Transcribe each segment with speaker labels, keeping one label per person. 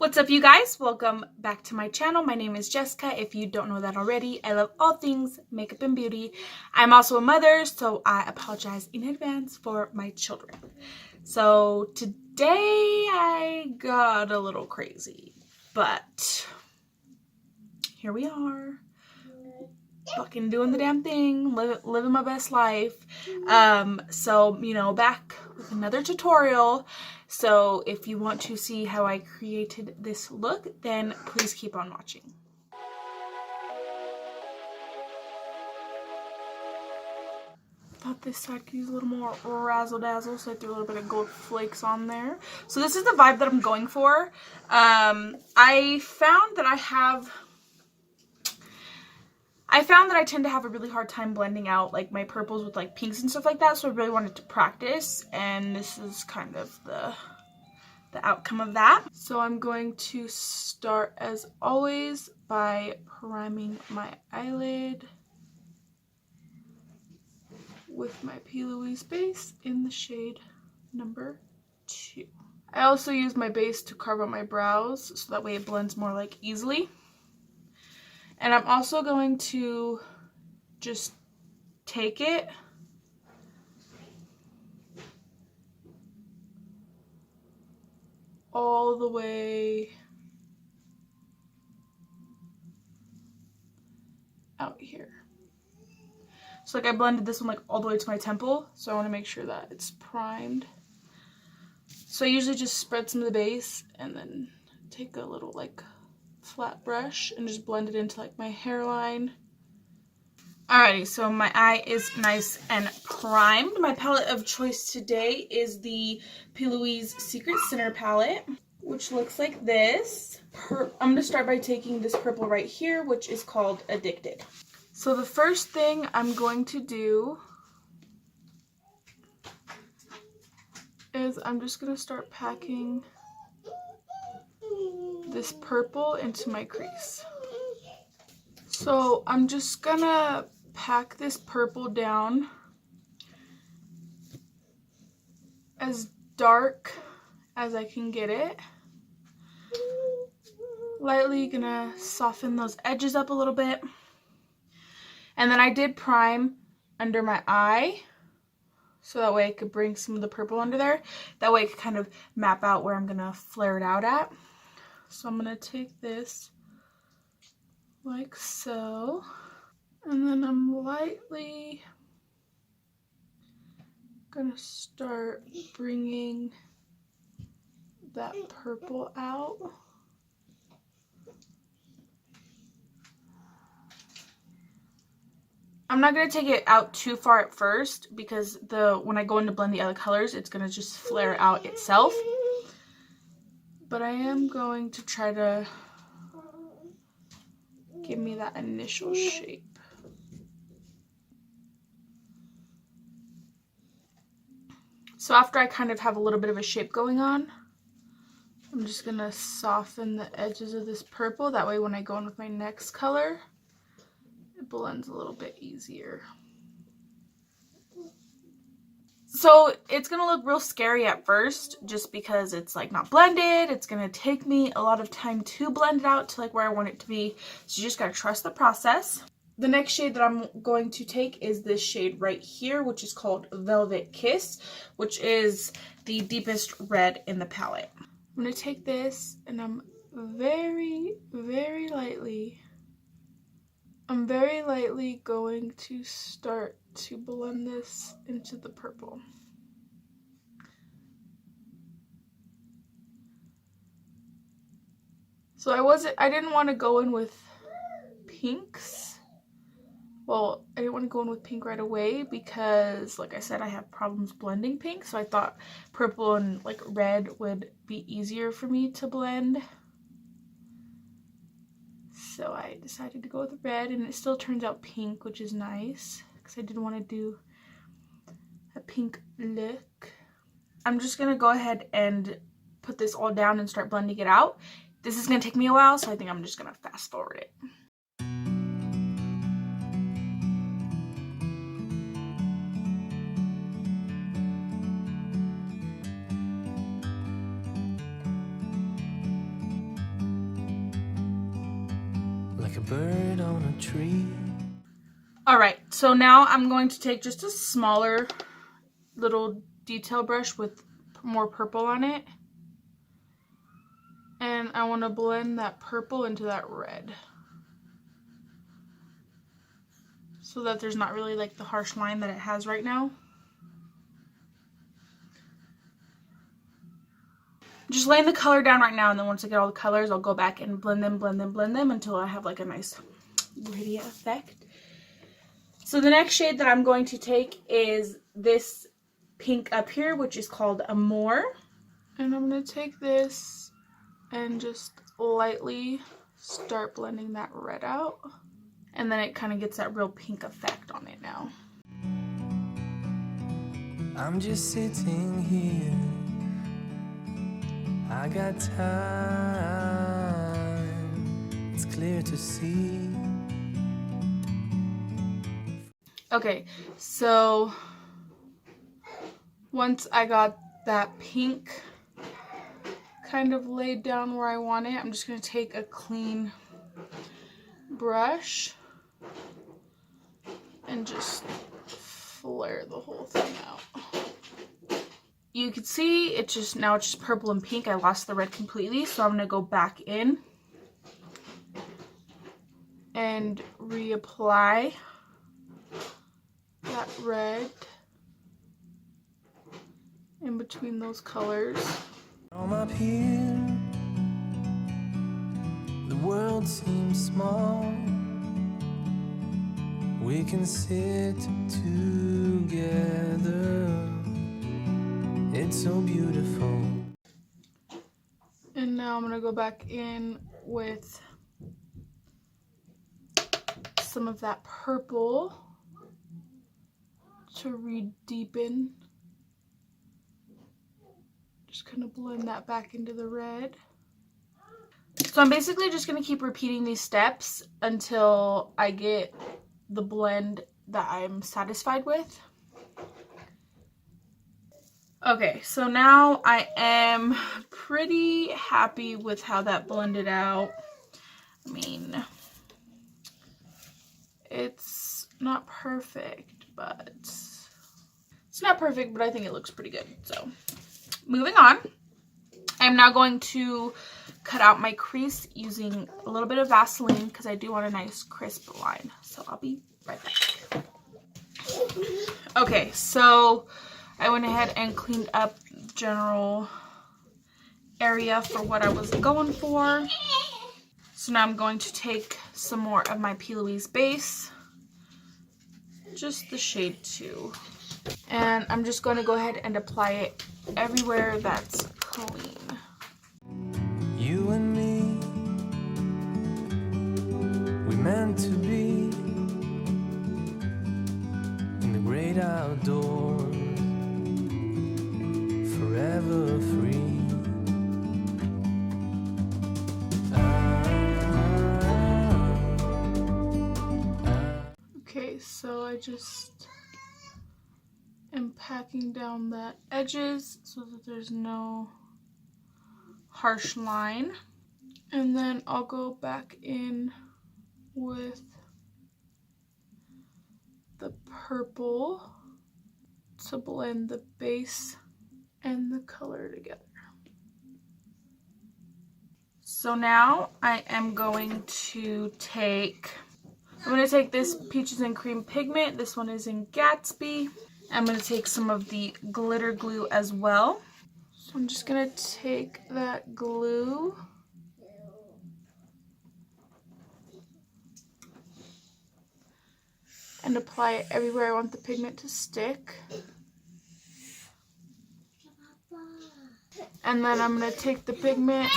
Speaker 1: What's up, you guys? Welcome back to my channel. My name is Jessica. If you don't know that already, I love all things makeup and beauty. I'm also a mother, so I apologize in advance for my children. So today I got a little crazy, but here we are. Fucking doing the damn thing, living my best life. So, you know, back with another tutorial. So if you want to see how I created this look, then please keep on watching. Thought this side could use a little more razzle dazzle, so I threw a little bit of Gold Flakes on there. So this is the vibe that I'm going for. I found that I tend to have a really hard time blending out like my purples with like pinks and stuff like that, so I really wanted to practice, and this is kind of the outcome of that. So I'm going to start, as always, by priming my eyelid with my P.Louise base in the shade number 2. I also use my base to carve out my brows, so that way it blends more like easily. And I'm also going to just take it all the way out here. So like I blended this one like all the way to my temple, so I want to make sure that it's primed. So I usually just spread some of the base and then take a little like flat brush and just blend it into like my hairline. Alrighty, so my eye is nice and primed. My palette of choice today is the P.Louise Secret Sinner Palette, which looks like this. I'm going to start by taking this purple right here, which is called Addicted. So the first thing I'm going to do is I'm just going to start packing this purple into my crease. So I'm just gonna pack this purple down as dark as I can get it. Lightly gonna soften those edges up a little bit. And then I did prime under my eye, so that way I could bring some of the purple under there. That way I could kind of map out where I'm gonna flare it out at. So I'm going to take this like so, and then I'm lightly going to start bringing that purple out. I'm not going to take it out too far at first, because when I go in to blend the other colors, it's going to just flare out itself. But I am going to try to give me that initial shape. So after I kind of have a little bit of a shape going on, I'm just going to soften the edges of this purple. That way when I go in with my next color, it blends a little bit easier. So it's going to look real scary at first, just because it's like not blended. It's going to take me a lot of time to blend it out to like where I want it to be. So you just got to trust the process. The next shade that I'm going to take is this shade right here, which is called Velvet Kiss, which is the deepest red in the palette. I'm going to take this and I'm very lightly going to start to blend this into the purple. So I didn't want to go in with pinks. Well, I didn't want to go in with pink right away because, like I said, I have problems blending pink. So I thought purple and like red would be easier for me to blend. So I decided to go with red, and it still turns out pink, which is nice because I didn't want to do a pink look. I'm just going to go ahead and put this all down and start blending it out. This is going to take me a while, so I think I'm just going to fast forward it.
Speaker 2: like a bird on a tree.
Speaker 1: Alright, so now I'm going to take just a smaller little detail brush with more purple on it. And I want to blend that purple into that red. So that there's not really like the harsh line that it has right now. I'm just laying the color down right now, and then once I get all the colors, I'll go back and blend them until I have like a nice gritty effect. So the next shade that I'm going to take is this pink up here, which is called Amore. And I'm going to take this and just lightly start blending that red out. And then it kind of gets that real pink effect on it now.
Speaker 2: I'm just sitting here, I got time, it's clear to see.
Speaker 1: Okay, so once I got that pink kind of laid down where I want it, I'm just going to take a clean brush and just flare the whole thing out. You can see it's just purple and pink. I lost the red completely, so I'm going to go back in and reapply that red in between those colors.
Speaker 2: I'm up here, the world seems small, we can sit together, it's so beautiful.
Speaker 1: And now I'm going to go back in with some of that purple to re-deepen. Just kind of blend that back into the red. So I'm basically just going to keep repeating these steps until I get the blend that I'm satisfied with. Okay, so now I am pretty happy with how that blended out. I mean, it's not perfect, but I think it looks pretty good. So moving on, I'm now going to cut out my crease using a little bit of Vaseline because I do want a nice crisp line. So I'll be right back. Okay, so I went ahead and cleaned up the general area for what I was going for. So now I'm going to take some more of my P.Louise base, just the shade 2. And I'm just going to go ahead and apply it everywhere that's clean.
Speaker 2: You and me, we meant to be in the great outdoors, forever free.
Speaker 1: Okay, so I just am packing down the edges so that there's no harsh line. And then I'll go back in with the purple to blend the base and the color together. So now I am going to take this Peaches and Cream pigment. This one is in Gatsby. I'm going to take some of the glitter glue as well. So I'm just going to take that glue and apply it everywhere I want the pigment to stick. And then I'm going to take the pigment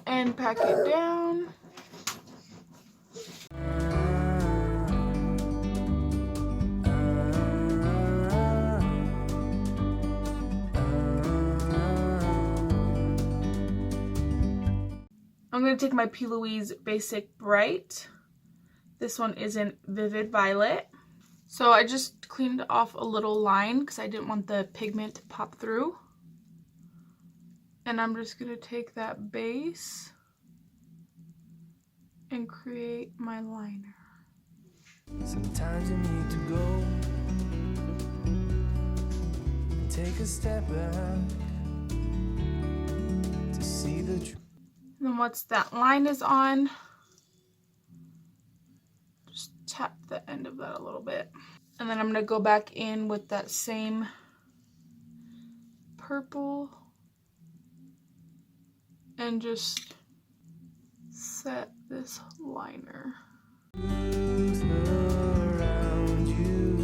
Speaker 1: and pack it down. I'm going to take my P.Louise Basic Bright. This one is in Vivid Violet. So I just cleaned off a little line because I didn't want the pigment to pop through. And I'm just going to take that base and create my liner.
Speaker 2: Sometimes you need to go and take a step back to see the truth.
Speaker 1: And then once that line is on, just tap the end of that a little bit. And then I'm going to go back in with that same purple and just set this liner.
Speaker 2: Look around you.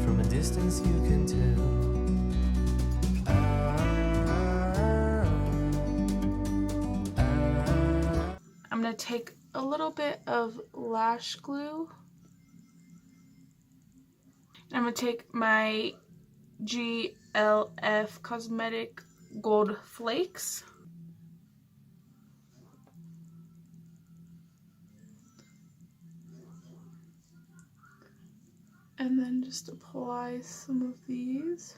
Speaker 2: From a distance you can tell.
Speaker 1: I'm going to take a little bit of lash glue. And I'm going to take my GLF Cosmetic Gold Flakes. And then just apply some of these.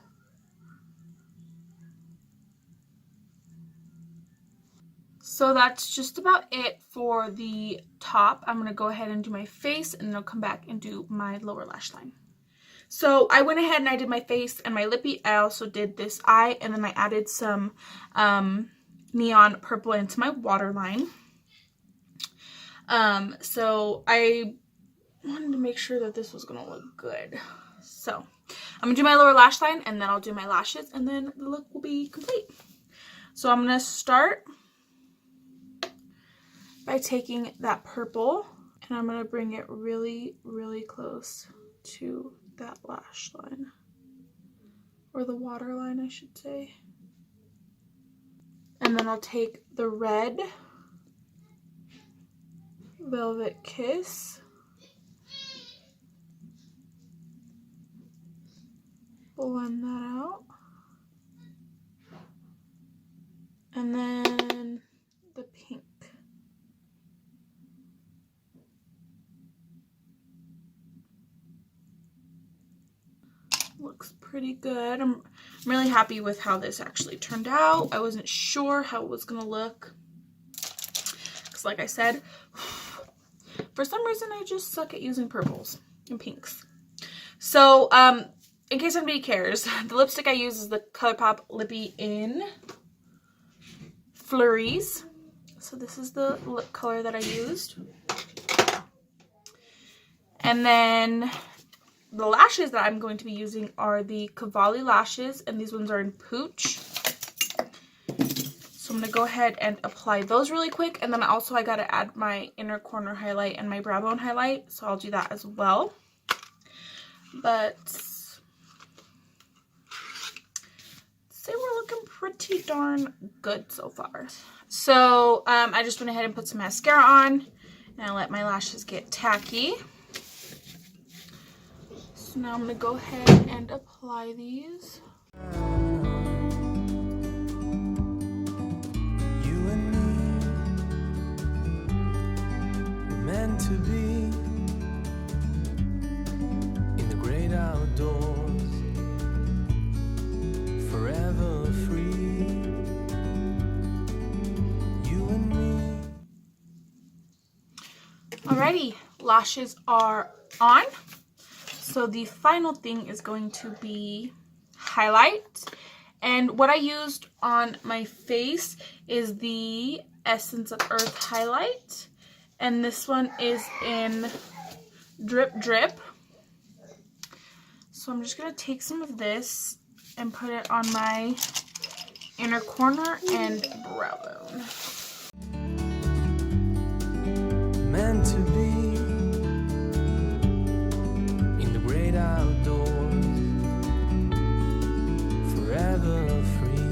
Speaker 1: So that's just about it for the top. I'm going to go ahead and do my face, and then I'll come back and do my lower lash line. So I went ahead and I did my face and my lippie. I also did this eye, and then I added some neon purple into my waterline. So I wanted to make sure that this was going to look good. So I'm going to do my lower lash line, and then I'll do my lashes, and then the look will be complete. So I'm going to start by taking that purple, and I'm going to bring it really, really close to that lash line, or the waterline, I should say. And then I'll take the red Velvet Kiss, blend that out, and then the pink. Looks pretty good. I'm really happy with how this actually turned out. I wasn't sure how it was gonna look, because like I said, for some reason I just suck at using purples and pinks. So in case anybody cares, the lipstick I use is the Colorpop Lippie in Flurries. So this is the lip color that I used. And then the lashes that I'm going to be using are the Cavalli lashes, and these ones are in Pooch. So I'm going to go ahead and apply those really quick, and then also I got to add my inner corner highlight and my brow bone highlight, so I'll do that as well. But say we're looking pretty darn good so far. So I just went ahead and put some mascara on, and I let my lashes get tacky. So now I'm going to go ahead and apply these.
Speaker 2: You and me were meant to be in the great outdoors, forever free. You and me.
Speaker 1: Alrighty, lashes are on. So the final thing is going to be highlight. And what I used on my face is the Essence of Earth highlight. And this one is in Drip Drip. So I'm just going to take some of this and put it on my inner corner and brow bone.
Speaker 2: Meant to be in the great outdoors, forever free.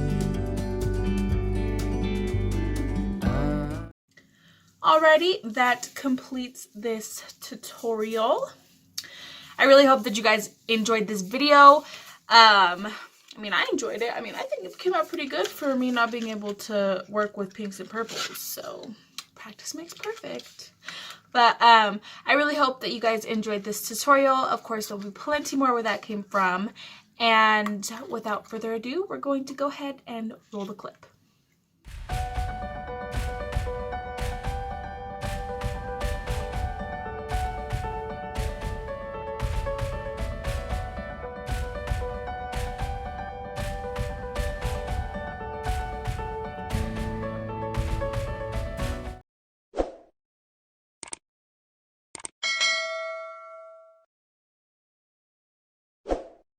Speaker 1: Alrighty, that completes this tutorial. I really hope that you guys enjoyed this video. I mean, I enjoyed it. I mean, I think it came out pretty good for me not being able to work with pinks and purples. So practice makes perfect. But I really hope that you guys enjoyed this tutorial. Of course, there'll be plenty more where that came from. And without further ado, we're going to go ahead and roll the clip.